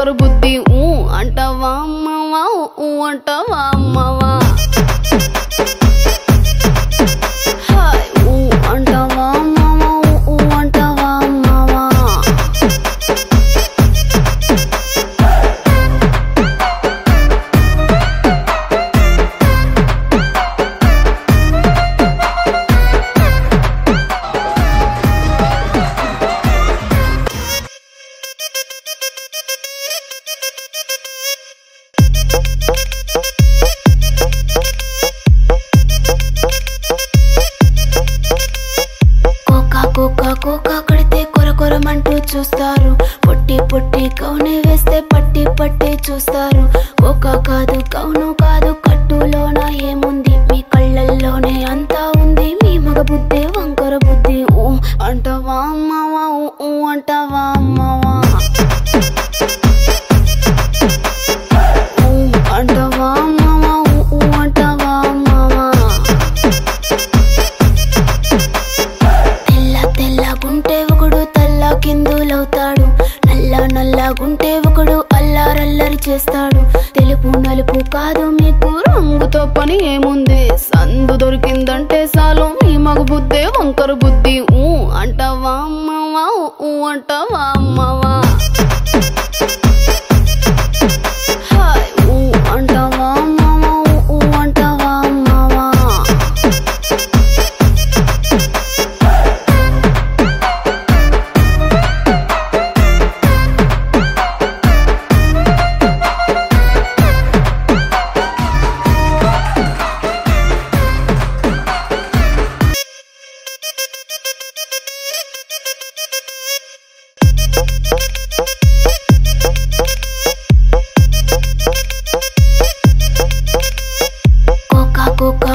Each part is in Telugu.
వంకర బుద్ధి ఊ అంటావా అమ్మవా ఊ అంటావా అమ్మవా హాయ్ ఊ అంటావా అమ్మవా ఊ అంటావా అమ్మవా కోకా కడితే కొరకొరమంటూ చూస్తారు పొట్టి పొట్టి కౌనే వేస్తే పట్టి పట్టి చూస్తారు కోకా కాదు కౌను కాదు కట్టులోన ఏముంది మీ కళ్ళల్లోనే అంతా ఉంది మీ మగ బుద్ధి వంకర బుద్ధి ఊ అంటావా అమ్మవా ఊ అంటావా అమ్మవా ఊ అంటావా అమ్మవా ఊ అంటావా అమ్మవా తెల్లగుంటే ఒకడు తల్ల కిందులవుతాడు నల్లగుంటే ఒకడు అల్లారల్లరి చేస్తాడు తెలుపు నలుపు కాదు మీకు రంగుతో పని ఏముంది సందు దొరికిందంటే చాలు మీ మగ బుద్ధే వంకర బుద్ధి ఊ అంటావా అమ్మవా ఊ అంటావా అమ్మవా హాయ్ ఊ అంటావా అమ్మవా ఊ అంటావా అమ్మవా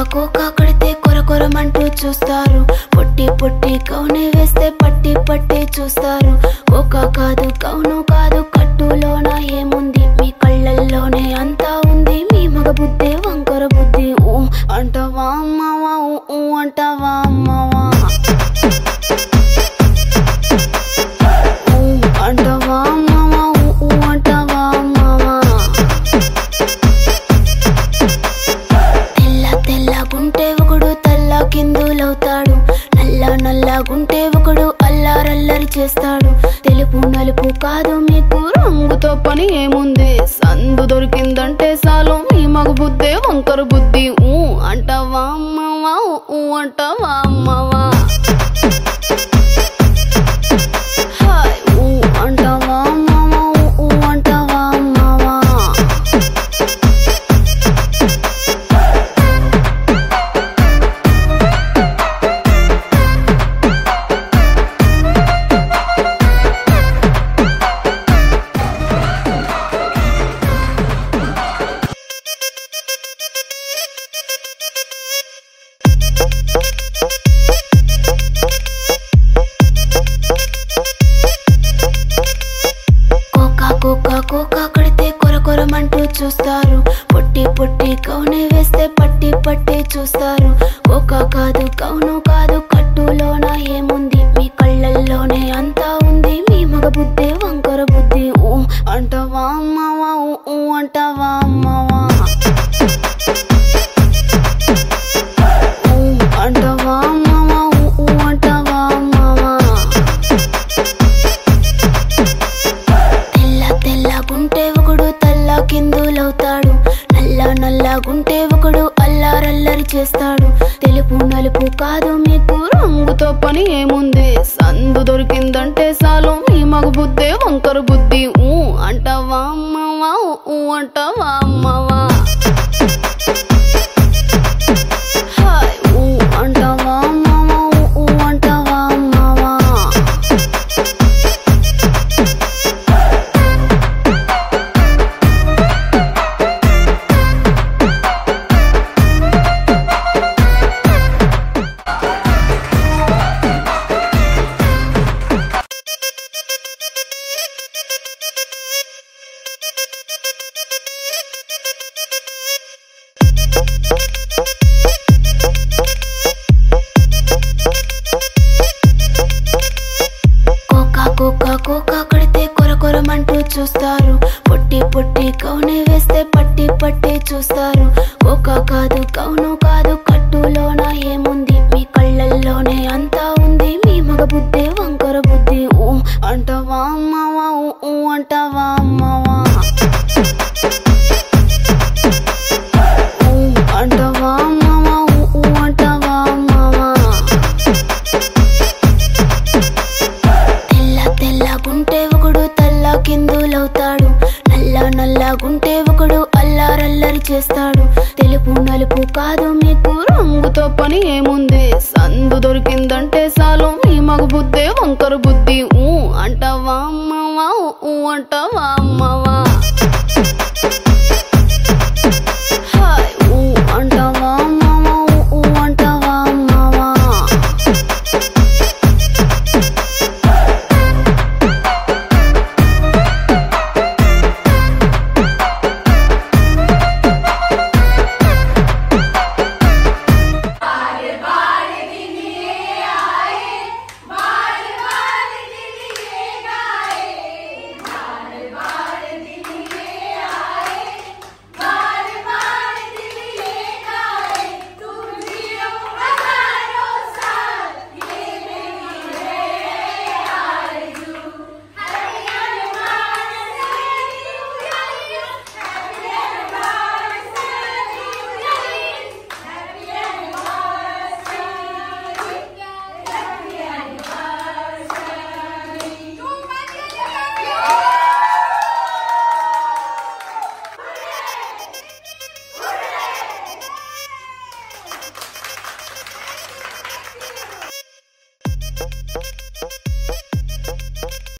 కోకా కడితే కొరకొరమంటూ చూస్తారు పొట్టి పొట్టి కౌనే వేస్తే పట్టి పట్టి చూస్తారు కోకా కాదు కౌను కాదు కట్టులోన ఏముంది మీ కళ్ళల్లోనే అంతా ఉంది మీ మగ బుద్ధి వంకర బుద్ధి ఊ అంటావా అమ్మవా ఊ అంటావా అమ్మవా ఊ అంటావా అమ్మవా ఊ అంటావా అమ్మవా తెల్లగుంటే ఒకడు తల్ల కిందులవుతాడు నల్లగుంటే ఒకడు అల్లారల్లరి చేస్తాడు తెలుపు నలుపు కాదు మీకు రంగుతో పని ఏముంది సందు దొరికిందంటే చాలు మీ మగ బుద్ధే వంకర బుద్ధి ఊ అంటావా అమ్మవా ఊ అంటావా అమ్మవా హాయ్ ఊ అంటావా అమ్మవా ఊ అంటావా అమ్మవా కోకా కడితే కొరకొరమంటూ చూస్తారు పొట్టి పొట్టి కౌనే వేస్తే పట్టి పట్టి చూస్తారు కోకా కాదు కౌను కాదు కట్టులోన ఏముంది మీ కళ్ళల్లోనే అంతా ఉంది మీ మగ బుద్ధి వంకర బుద్ధి ఊ అంటావా అమ్మవా ఊ అంటావా అమ్మవా ఊ అంటావా అమ్మవా ఊ అంటావా అమ్మవా తెల్లగుంటే ఒకడు తల్ల కిందులవుతాడు నల్లగుంటే ఒకడు అల్లారల్లరి చేస్తాడు తెలుపు నలుపు కాదు మీకు రంగుతో పని ఏముంది సందు దొరికిందంటే చాలు మీ మగ బుద్ధే వంకర బుద్ధి ఊ అంటావా అమ్మవా ఊ అంటావా అమ్మవా హాయ్ ఊ అంటావా అమ్మవా ఊ అంటావా అమ్మవా కోకా కడితే కొరకొరమంటూ చూస్తారు పొట్టి పొట్టి కౌనే వేస్తే పట్టి పట్టి చూస్తారు కోకా కాదు కౌను కాదు కట్టులోన ఏముంది మీ కళ్ళల్లోనే అంతా ఉంది మీ మగ బుద్ధి వంకర బుద్ధి ఊ అంటావా అమ్మవా ఊ అంటావా అమ్మవా ఊ అంటావా అమ్మవా ఊ అంటావా అమ్మవా తెల్ల తెల్లగుంటే ఒకడు తల్ల కిందులవుతాడు నల్ల నల్లగుంటే ఒకడు అల్లారల్లరి చేస్తాడు తెలుపు నలుపు కాదు మీకు రంగుతో పని ఏముంది సందు దొరికిందంటే చాలు మీ మగ బుద్ధి వంకర బుద్ధి ఊ అంటావా అమ్మవా ఊ అంటావా అమ్మవా